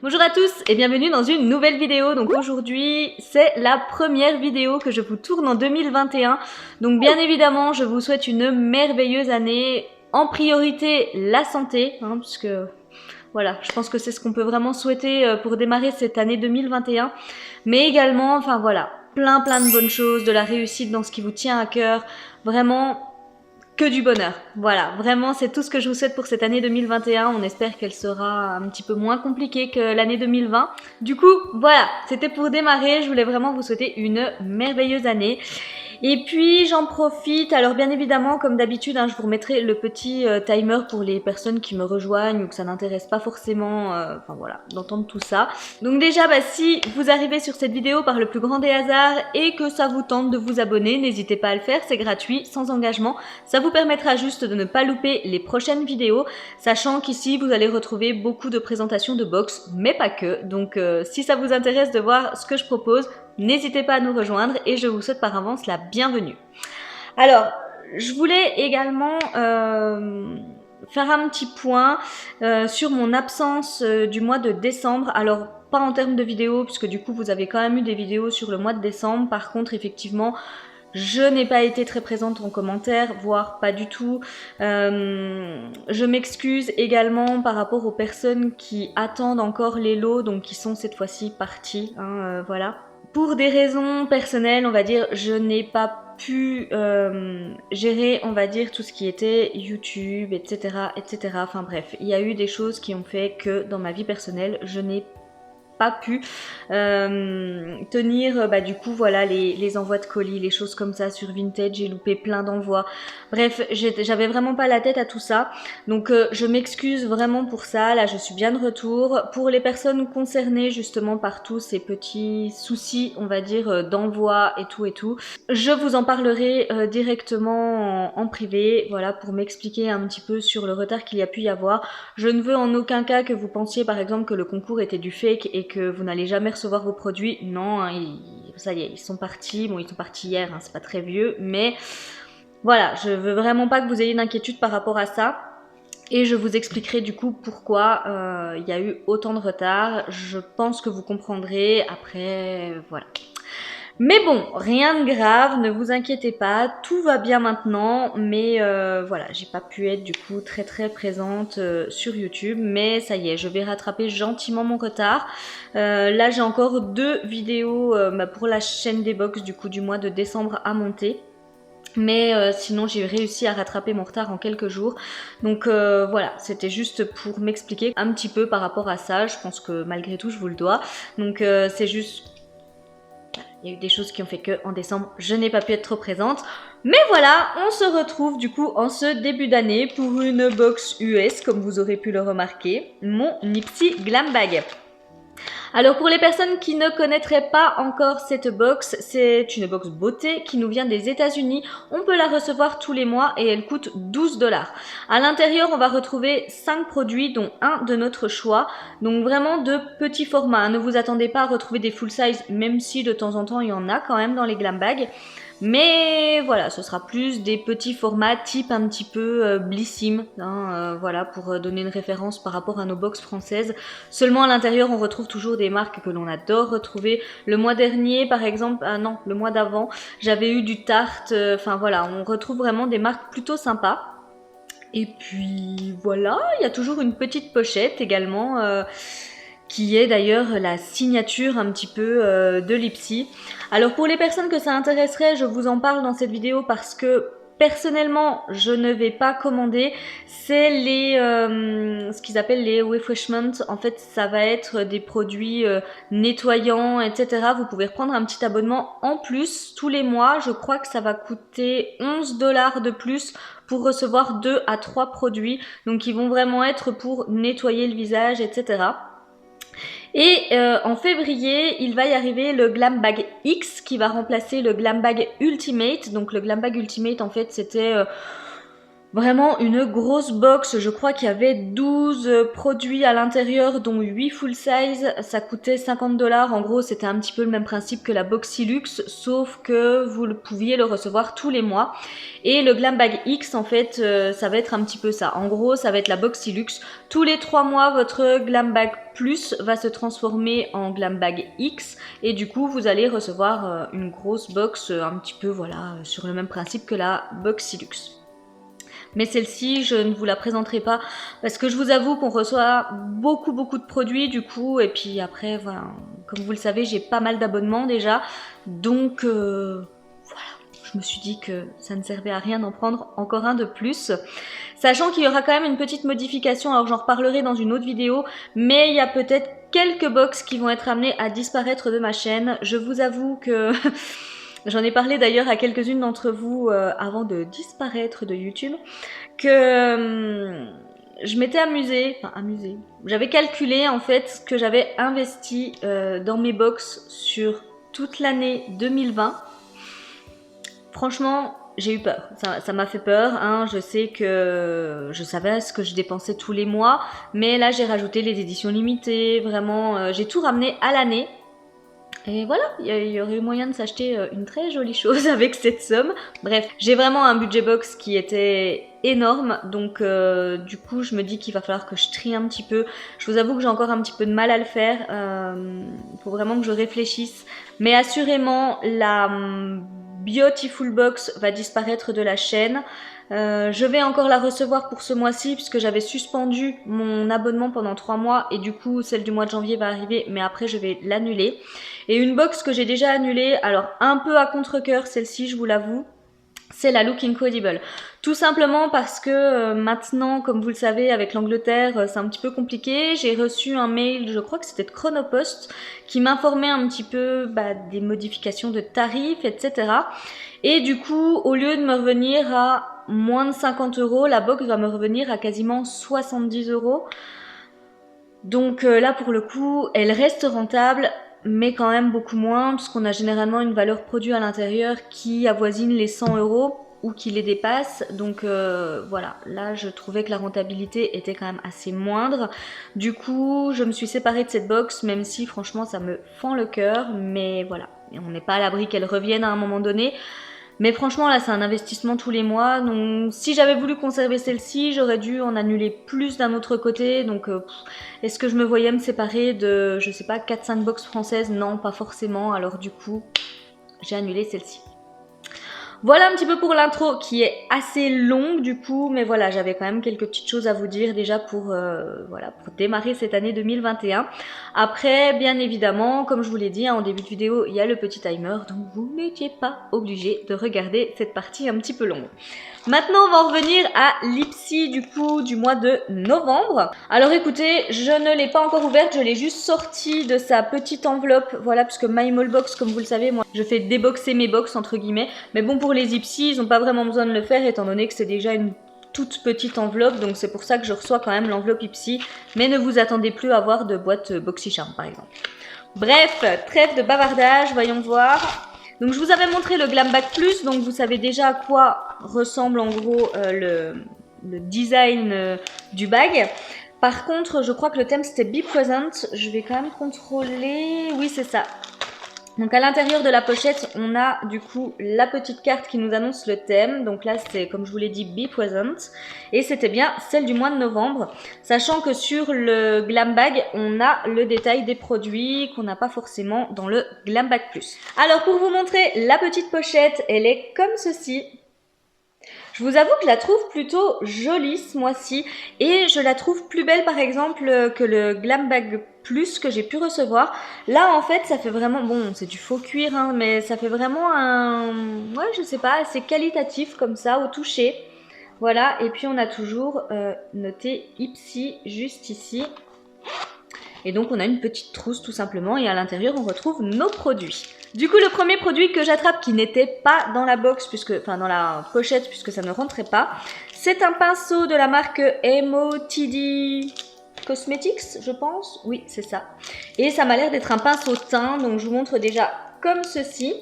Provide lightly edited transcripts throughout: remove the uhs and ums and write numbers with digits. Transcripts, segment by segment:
Bonjour à tous et bienvenue dans une nouvelle vidéo. Donc aujourd'hui c'est la première vidéo que je vous tourne en 2021. Donc bien évidemment je vous souhaite une merveilleuse année. En priorité la santé, puisque voilà, je pense que c'est ce qu'on peut vraiment souhaiter pour démarrer cette année 2021. Mais également, enfin voilà, plein de bonnes choses, de la réussite dans ce qui vous tient à cœur. Vraiment que du bonheur. Voilà, vraiment c'est tout ce que je vous souhaite pour cette année 2021. On espère qu'elle sera un petit peu moins compliquée que l'année 2020. Du coup, voilà, c'était pour démarrer. Je voulais vraiment vous souhaiter une merveilleuse année. Et puis j'en profite, alors bien évidemment comme d'habitude je vous remettrai le petit timer pour les personnes qui me rejoignent ou que ça n'intéresse pas forcément, enfin voilà, d'entendre tout ça. Donc déjà si vous arrivez sur cette vidéo par le plus grand des hasards et que ça vous tente de vous abonner, n'hésitez pas à le faire, c'est gratuit, sans engagement. Ça vous permettra juste de ne pas louper les prochaines vidéos, sachant qu'ici vous allez retrouver beaucoup de présentations de box, mais pas que. Donc si ça vous intéresse de voir ce que je propose, n'hésitez pas à nous rejoindre et je vous souhaite par avance la bienvenue. Alors, je voulais également faire un petit point sur mon absence du mois de décembre. Alors, pas en termes de vidéos, puisque du coup, vous avez quand même eu des vidéos sur le mois de décembre. Par contre, effectivement, je n'ai pas été très présente en commentaire, voire pas du tout. Je m'excuse également par rapport aux personnes qui attendent encore les lots, donc qui sont cette fois-ci parties, voilà. Pour des raisons personnelles, on va dire, je n'ai pas pu gérer, on va dire, tout ce qui était YouTube, etc., etc. Enfin bref, il y a eu des choses qui ont fait que dans ma vie personnelle, je n'ai pas pu tenir du coup voilà les envois de colis, les choses comme ça sur Vinted. J'ai loupé plein d'envois, bref j'avais vraiment pas la tête à tout ça, donc je m'excuse vraiment pour ça. Là je suis bien de retour. Pour les personnes concernées justement par tous ces petits soucis, on va dire, d'envoi et tout, je vous en parlerai directement en privé, voilà, pour m'expliquer un petit peu sur le retard qu'il y a pu y avoir. Je ne veux en aucun cas que vous pensiez par exemple que le concours était du fake et que vous n'allez jamais recevoir vos produits. Non, ça y est, ils sont partis. Bon, ils sont partis hier, c'est pas très vieux, mais voilà, je veux vraiment pas que vous ayez d'inquiétude par rapport à ça. Et je vous expliquerai du coup pourquoi il y a eu autant de retard. Je pense que vous comprendrez après, voilà. Mais bon, rien de grave, ne vous inquiétez pas, tout va bien maintenant, mais voilà, j'ai pas pu être du coup très présente sur YouTube, mais ça y est, je vais rattraper gentiment mon retard. Là j'ai encore 2 vidéos pour la chaîne des box du coup du mois de décembre à monter. Mais sinon j'ai réussi à rattraper mon retard en quelques jours. Donc voilà, c'était juste pour m'expliquer un petit peu par rapport à ça. Je pense que malgré tout je vous le dois. Donc c'est juste... Il y a eu des choses qui ont fait que en décembre, je n'ai pas pu être trop présente. Mais voilà, on se retrouve du coup en ce début d'année pour une box US, comme vous aurez pu le remarquer, mon Nipsey Glam Bag. Alors pour les personnes qui ne connaîtraient pas encore cette box, c'est une box beauté qui nous vient des États-Unis. On peut la recevoir tous les mois et elle coûte 12 $. À l'intérieur, on va retrouver 5 produits dont un de notre choix. Donc vraiment de petits formats. Ne vous attendez pas à retrouver des full size, même si de temps en temps il y en a quand même dans les glam bags. Mais voilà, ce sera plus des petits formats type un petit peu Blissim, voilà, pour donner une référence par rapport à nos box françaises. Seulement à l'intérieur, on retrouve toujours des marques que l'on adore retrouver. Le mois dernier, par exemple, le mois d'avant, j'avais eu du Tarte. Enfin voilà, on retrouve vraiment des marques plutôt sympas. Et puis voilà, il y a toujours une petite pochette également, qui est d'ailleurs la signature un petit peu de Lipsy. Alors pour les personnes que ça intéresserait, je vous en parle dans cette vidéo parce que personnellement, je ne vais pas commander. C'est ce qu'ils appellent les refreshments. En fait, ça va être des produits nettoyants, etc. Vous pouvez reprendre un petit abonnement en plus tous les mois. Je crois que ça va coûter 11 $ de plus pour recevoir 2 à 3 produits. Donc, ils vont vraiment être pour nettoyer le visage, etc. Et en février, il va y arriver le Glam Bag X qui va remplacer le Glam Bag Ultimate. Donc le Glam Bag Ultimate, en fait, c'était Vraiment une grosse box, je crois qu'il y avait 12 produits à l'intérieur, dont 8 full size, ça coûtait 50 $. En gros, c'était un petit peu le même principe que la Boxylux, sauf que vous pouviez le recevoir tous les mois. Et le Glam Bag X, en fait, ça va être un petit peu ça. En gros, ça va être la Boxylux. Tous les 3 mois, votre Glam Bag Plus va se transformer en Glam Bag X. Et du coup, vous allez recevoir une grosse box, un petit peu, voilà, sur le même principe que la Boxylux. Mais celle-ci, je ne vous la présenterai pas parce que je vous avoue qu'on reçoit beaucoup de produits du coup. Et puis après, voilà, comme vous le savez, j'ai pas mal d'abonnements déjà. Donc voilà, je me suis dit que ça ne servait à rien d'en prendre encore un de plus. Sachant qu'il y aura quand même une petite modification, alors j'en reparlerai dans une autre vidéo. Mais il y a peut-être quelques box qui vont être amenées à disparaître de ma chaîne. Je vous avoue que... J'en ai parlé d'ailleurs à quelques-unes d'entre vous avant de disparaître de YouTube, que je m'étais amusée, j'avais calculé en fait ce que j'avais investi dans mes box sur toute l'année 2020. Franchement, j'ai eu peur, ça m'a fait peur, hein. Je sais que je savais ce que je dépensais tous les mois, mais là j'ai rajouté les éditions limitées, vraiment, j'ai tout ramené à l'année. Et voilà, il y aurait eu moyen de s'acheter une très jolie chose avec cette somme. Bref, j'ai vraiment un budget box qui était énorme, donc du coup je me dis qu'il va falloir que je trie un petit peu. Je vous avoue que j'ai encore un petit peu de mal à le faire, faut vraiment que je réfléchisse. Mais assurément, la Beautiful Box va disparaître de la chaîne. Je vais encore la recevoir pour ce mois-ci puisque j'avais suspendu mon abonnement pendant 3 mois et du coup celle du mois de janvier va arriver, mais après je vais l'annuler. Et une box que j'ai déjà annulée, alors un peu à contre-cœur celle-ci, je vous l'avoue, c'est la Look Incredible. Tout simplement parce que maintenant, comme vous le savez, avec l'Angleterre, c'est un petit peu compliqué. J'ai reçu un mail, je crois que c'était de Chronopost, qui m'informait un petit peu des modifications de tarifs, etc. Et du coup, au lieu de me revenir à moins de 50 €, la box va me revenir à quasiment 70 €. Donc là, pour le coup, elle reste rentable, mais quand même beaucoup moins, puisqu'on a généralement une valeur produit à l'intérieur qui avoisine les 100 € ou qui les dépasse. Donc voilà, là je trouvais que la rentabilité était quand même assez moindre. Du coup, je me suis séparée de cette box, même si franchement ça me fend le cœur, mais voilà, on n'est pas à l'abri qu'elle revienne à un moment donné. Mais franchement, là, c'est un investissement tous les mois. Donc, si j'avais voulu conserver celle-ci, j'aurais dû en annuler plus d'un autre côté. Donc, est-ce que je me voyais me séparer de, je sais pas, 4-5 box françaises? Non, pas forcément. Alors, du coup, j'ai annulé celle-ci. Voilà un petit peu pour l'intro qui est assez longue du coup, mais voilà, j'avais quand même quelques petites choses à vous dire déjà pour, voilà, pour démarrer cette année 2021. Après, bien évidemment, comme je vous l'ai dit en début de vidéo, il y a le petit timer, donc vous n'étiez pas obligé de regarder cette partie un petit peu longue. Maintenant, on va en revenir à l'Ipsy du coup du mois de novembre. Alors écoutez, je ne l'ai pas encore ouverte, je l'ai juste sortie de sa petite enveloppe, voilà, puisque MyMallBox, comme vous le savez, moi je fais déboxer mes box entre guillemets, mais bon, pour les Ipsy, ils n'ont pas vraiment besoin de le faire étant donné que c'est déjà une toute petite enveloppe, donc c'est pour ça que je reçois quand même l'enveloppe Ipsy, mais ne vous attendez plus à avoir de boîte BoxyCharm par exemple. Bref, trêve de bavardage, voyons voir. Donc je vous avais montré le Glam Bag Plus, donc vous savez déjà à quoi ressemble en gros le design du bag. Par contre, je crois que le thème c'était Be Present. Je vais quand même contrôler. Oui, c'est ça. Donc à l'intérieur de la pochette, on a du coup la petite carte qui nous annonce le thème. Donc là, c'est comme je vous l'ai dit, Be Present. Et c'était bien celle du mois de novembre. Sachant que sur le Glam Bag, on a le détail des produits qu'on n'a pas forcément dans le Glam Bag Plus. Alors pour vous montrer la petite pochette, elle est comme ceci. Je vous avoue que je la trouve plutôt jolie ce mois-ci et je la trouve plus belle par exemple que le Glam Bag Plus que j'ai pu recevoir. Là en fait ça fait vraiment, bon c'est du faux cuir hein, mais ça fait vraiment un, ouais je sais pas, assez qualitatif comme ça au toucher. Voilà, et puis on a toujours noté Ipsy juste ici. Et donc on a une petite trousse tout simplement et à l'intérieur on retrouve nos produits. Du coup le premier produit que j'attrape qui n'était pas dans la box, enfin dans la pochette puisque ça ne rentrait pas, c'est un pinceau de la marque MOTD Cosmetics je pense, oui c'est ça. Et ça m'a l'air d'être un pinceau teint, donc je vous montre déjà comme ceci.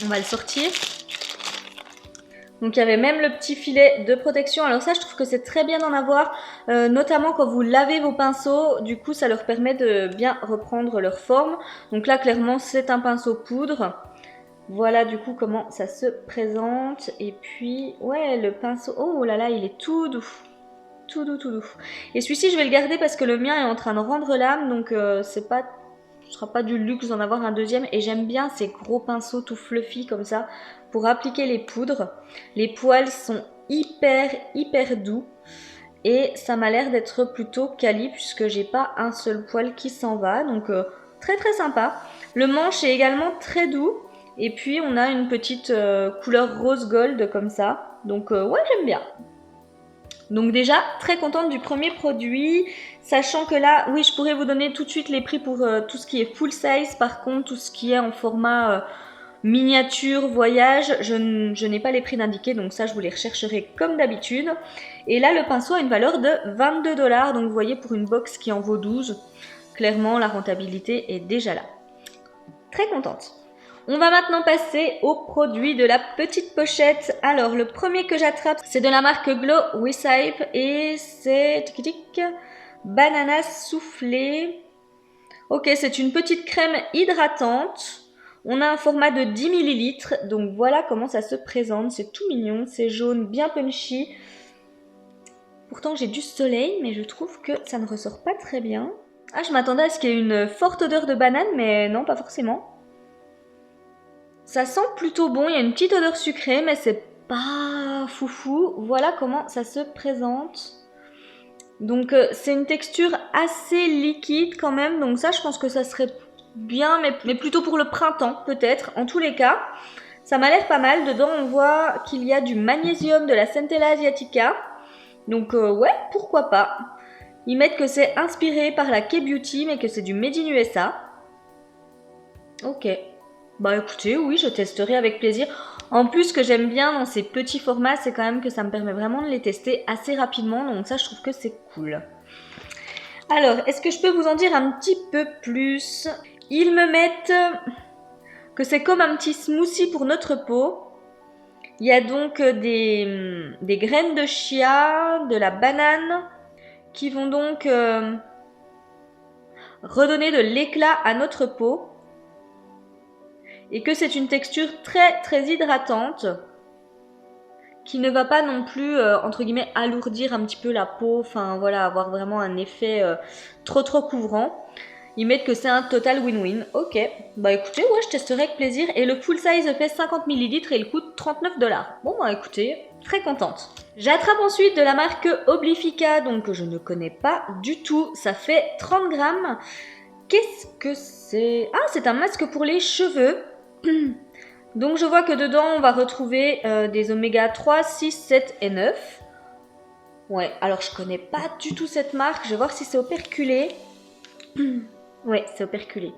On va le sortir. Donc il y avait même le petit filet de protection. Alors ça, je trouve que c'est très bien d'en avoir, notamment quand vous lavez vos pinceaux. Du coup, ça leur permet de bien reprendre leur forme. Donc là, clairement, c'est un pinceau poudre. Voilà du coup comment ça se présente. Et puis, ouais, le pinceau, oh là là, il est tout doux. Tout doux, tout doux. Et celui-ci, je vais le garder parce que le mien est en train de rendre l'âme. Donc ce sera pas du luxe d'en avoir un deuxième. Et j'aime bien ces gros pinceaux tout fluffy comme ça pour appliquer les poudres. Les poils sont hyper, hyper doux. Et ça m'a l'air d'être plutôt quali puisque j'ai pas un seul poil qui s'en va. Donc très très sympa. Le manche est également très doux. Et puis on a une petite couleur rose gold comme ça. Donc ouais, j'aime bien. Donc déjà, très contente du premier produit, sachant que là, oui, je pourrais vous donner tout de suite les prix pour tout ce qui est full size. Par contre, tout ce qui est en format miniature, voyage, je n'ai pas les prix d'indiquer, donc ça, je vous les rechercherai comme d'habitude. Et là, le pinceau a une valeur de 22 $, donc vous voyez, pour une box qui en vaut 12, clairement, la rentabilité est déjà là. Très contente. On va maintenant passer aux produits de la petite pochette. Alors, le premier que j'attrape, c'est de la marque Glow Recipe et c'est banana soufflé. Ok, c'est une petite crème hydratante. On a un format de 10 ml, donc voilà comment ça se présente. C'est tout mignon, c'est jaune, bien punchy. Pourtant, j'ai du soleil, mais je trouve que ça ne ressort pas très bien. Ah, je m'attendais à ce qu'il y ait une forte odeur de banane, mais non, pas forcément. Ça sent plutôt bon, il y a une petite odeur sucrée, mais c'est pas foufou. Voilà comment ça se présente. Donc c'est une texture assez liquide quand même, donc ça je pense que ça serait bien, mais plutôt pour le printemps peut-être. En tous les cas, ça m'a l'air pas mal. Dedans on voit qu'il y a du magnésium de la Centella asiatica. Donc ouais, pourquoi pas. Ils mettent que c'est inspiré par la K-Beauty, mais que c'est du Made in USA. Ok. Bah écoutez, oui, je testerai avec plaisir. En plus, ce que j'aime bien dans ces petits formats, c'est quand même que ça me permet vraiment de les tester assez rapidement. Donc ça, je trouve que c'est cool. Alors, est-ce que je peux vous en dire un petit peu plus? Ils me mettent que c'est comme un petit smoothie pour notre peau. Il y a donc des graines de chia, de la banane, qui vont donc redonner de l'éclat à notre peau. Et que c'est une texture très très hydratante qui ne va pas non plus entre guillemets alourdir un petit peu la peau, enfin voilà, avoir vraiment un effet trop couvrant. Ils mettent que c'est un total win-win. Ok, bah écoutez, ouais, je testerai avec plaisir. Et le full size fait 50 ml et il coûte 39 $. Bon bah écoutez, très contente. J'attrape ensuite de la marque Oblifica, donc je ne connais pas du tout. Ça fait 30 grammes. Qu'est-ce que c'est? Ah, c'est un masque pour les cheveux. Donc je vois que dedans on va retrouver des oméga 3, 6, 7 et 9. Ouais, alors je connais pas du tout cette marque. Je vais voir si c'est operculé. Ouais, c'est operculé.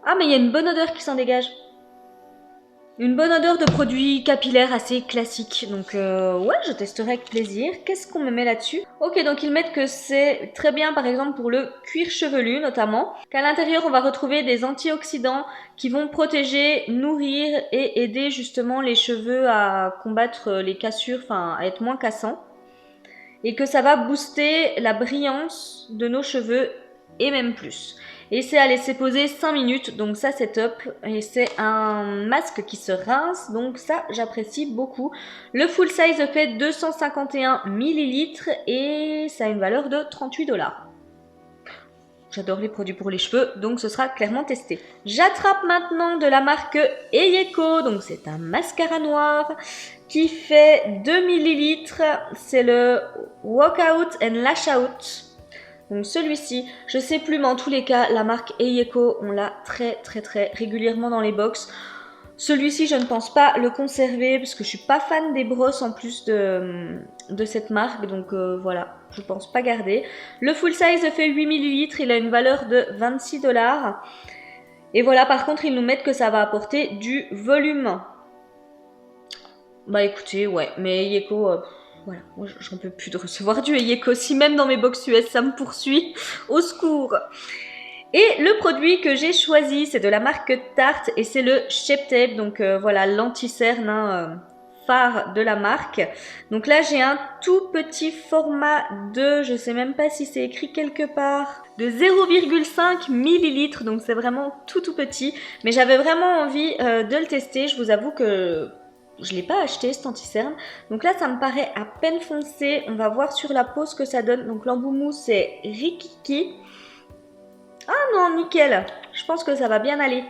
Ah, mais il y a une bonne odeur qui s'en dégage. Une bonne odeur de produit capillaire assez classique. Donc ouais, je testerai avec plaisir. Qu'est-ce qu'on me met là-dessus? Ok, donc ils mettent que c'est très bien par exemple pour le cuir chevelu notamment. Qu'à l'intérieur on va retrouver des antioxydants qui vont protéger, nourrir et aider justement les cheveux à combattre les cassures, enfin à être moins cassants. Et que ça va booster la brillance de nos cheveux et même plus. Et c'est à laisser poser 5 minutes, donc ça c'est top. Et c'est un masque qui se rince, donc ça j'apprécie beaucoup. Le full size fait 251 ml et ça a une valeur de 38 $. J'adore les produits pour les cheveux, donc ce sera clairement testé. J'attrape maintenant de la marque Eyeko, donc c'est un mascara noir qui fait 2 ml. C'est le Walkout and Lash Out. Donc celui-ci, je sais plus, mais en tous les cas, la marque Eyeko, on l'a très régulièrement dans les box. Celui-ci, je ne pense pas le conserver parce que je suis pas fan des brosses en plus de cette marque. Donc voilà, je pense pas garder. Le full size fait 8 ml, il a une valeur de 26 $. Et voilà, par contre, ils nous mettent que ça va apporter du volume. Bah écoutez, ouais, mais Eyeko... voilà, moi j'en peux plus de recevoir du Eyeko. Si même dans mes box US ça me poursuit, au secours. Et le produit que j'ai choisi, c'est de la marque Tarte et c'est le Shape Tape. Donc voilà, l'anti-cerne phare de la marque. Donc là j'ai un tout petit format de, je sais même pas si c'est écrit quelque part, de 0,5 millilitres, donc c'est vraiment tout petit. Mais j'avais vraiment envie de le tester, je vous avoue que je l'ai pas acheté cet anti-cerne. Donc là ça me paraît à peine foncé, on va voir sur la peau ce que ça donne. Donc l'embout mou c'est Rikiki. Ah non, nickel, je pense que ça va bien aller.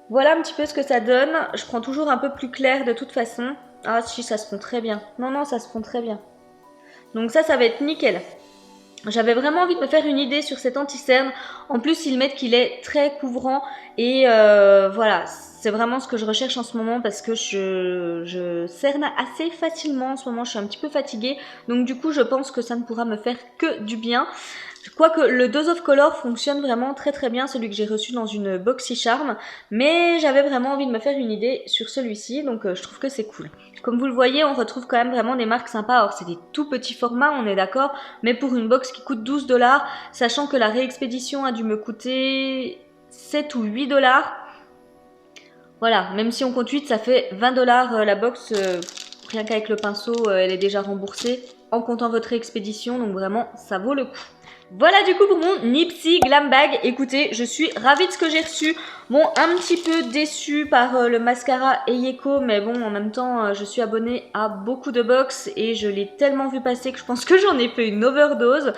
Voilà un petit peu ce que ça donne. Je prends toujours un peu plus clair de toute façon. Ah si, ça se fond très bien. Non, ça se fond très bien. Donc ça va être nickel. J'avais vraiment envie de me faire une idée sur cet anti-cerne. En plus, ils mettent qu'il est très couvrant. Et voilà, c'est vraiment ce que je recherche en ce moment parce que je cerne assez facilement en ce moment. Je suis un petit peu fatiguée. Donc du coup, je pense que ça ne pourra me faire que du bien. Quoique le Dose of Color fonctionne vraiment très bien, celui que j'ai reçu dans une Boxy Charm, mais j'avais vraiment envie de me faire une idée sur celui-ci, donc je trouve que c'est cool. Comme vous le voyez, on retrouve quand même vraiment des marques sympas. Alors c'est des tout petits formats, on est d'accord, mais pour une box qui coûte 12 $, sachant que la réexpédition a dû me coûter 7 ou 8 $. Voilà, même si on compte 8, ça fait 20 $ la box, rien qu'avec le pinceau, elle est déjà remboursée en comptant votre réexpédition, donc vraiment ça vaut le coup. Voilà du coup pour mon Nipsey Glam Bag. Écoutez, je suis ravie de ce que j'ai reçu. Bon, un petit peu déçue par le mascara Eyeko, mais bon, en même temps, je suis abonnée à beaucoup de box et je l'ai tellement vu passer que je pense que j'en ai fait une overdose.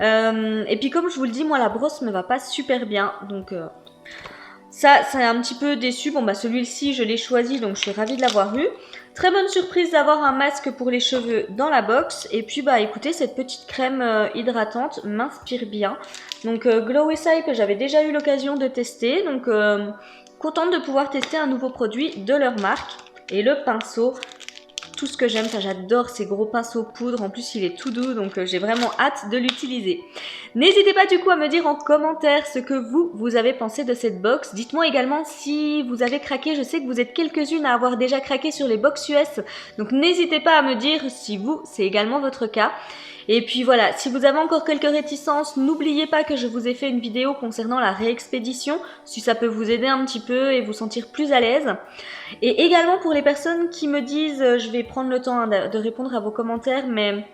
Et puis comme je vous le dis, moi la brosse me va pas super bien, donc ça c'est un petit peu déçu. Bon bah celui-ci je l'ai choisi, donc je suis ravie de l'avoir eu. Très bonne surprise d'avoir un masque pour les cheveux dans la box. Et puis bah écoutez, cette petite crème hydratante m'inspire bien. Donc Glow Side que j'avais déjà eu l'occasion de tester. Donc contente de pouvoir tester un nouveau produit de leur marque. Et le pinceau, tout ce que j'aime, ça j'adore ces gros pinceaux poudre, en plus il est tout doux, donc j'ai vraiment hâte de l'utiliser. N'hésitez pas du coup à me dire en commentaire ce que vous avez pensé de cette box. Dites-moi également si vous avez craqué, je sais que vous êtes quelques-unes à avoir déjà craqué sur les box US, donc n'hésitez pas à me dire si vous, c'est également votre cas. Et puis voilà, si vous avez encore quelques réticences, n'oubliez pas que je vous ai fait une vidéo concernant la réexpédition, si ça peut vous aider un petit peu et vous sentir plus à l'aise. Et également pour les personnes qui me disent, je vais prendre le temps de répondre à vos commentaires, mais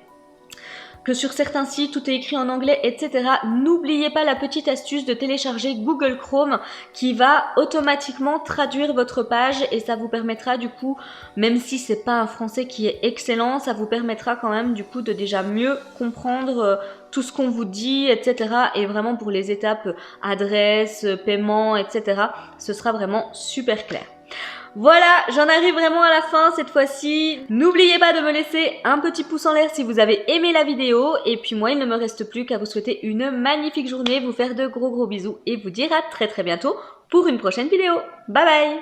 que sur certains sites tout est écrit en anglais, etc. N'oubliez pas la petite astuce de télécharger Google Chrome qui va automatiquement traduire votre page et ça vous permettra du coup, même si c'est pas un français qui est excellent, ça vous permettra quand même du coup de déjà mieux comprendre tout ce qu'on vous dit, etc. Et vraiment pour les étapes adresse, paiement, etc. Ce sera vraiment super clair. Voilà, j'en arrive vraiment à la fin cette fois-ci. N'oubliez pas de me laisser un petit pouce en l'air si vous avez aimé la vidéo. Et puis moi, il ne me reste plus qu'à vous souhaiter une magnifique journée, vous faire de gros bisous et vous dire à très bientôt pour une prochaine vidéo. Bye bye!